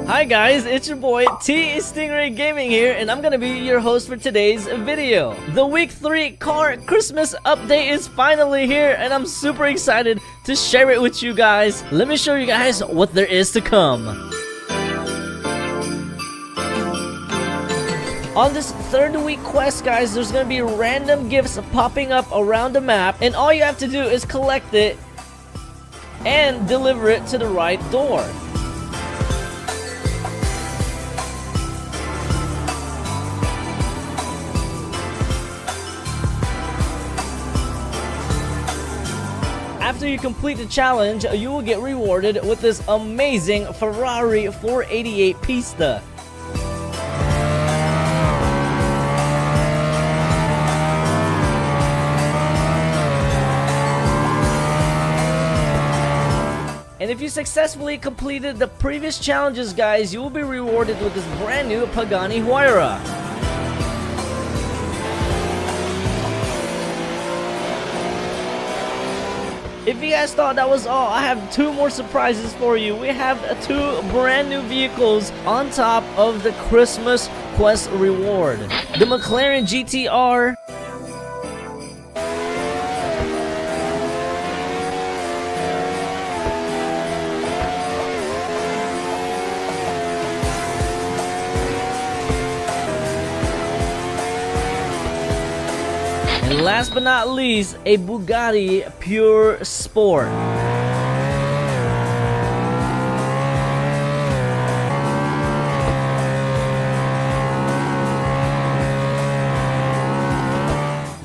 Hi guys, it's your boy Tstingray Gaming here, and I'm gonna be your host for today's video. The week 3 car Christmas update is finally here, and I'm super excited to share it with you guys. Let me show you guys what there is to come. On this third week quest, guys, there's gonna be random gifts popping up around the map, and all you have to do is collect it and deliver it to the right door. After you complete the challenge, you will get rewarded with this amazing Ferrari 488 Pista. And if you successfully completed the previous challenges, guys, you will be rewarded with this brand new Pagani Huayra. If you guys thought that was all, I have 2 more surprises for you. We have 2 brand new vehicles on top of the Christmas quest reward. The McLaren GTR and last but not least, a Bugatti Pure Sport.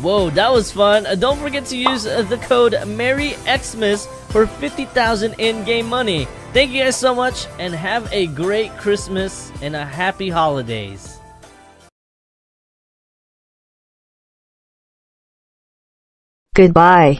Whoa, that was fun. Don't forget to use the code MERRYXmas for 50,000 in-game money. Thank you guys so much, and have a great Christmas and a happy holidays. Goodbye.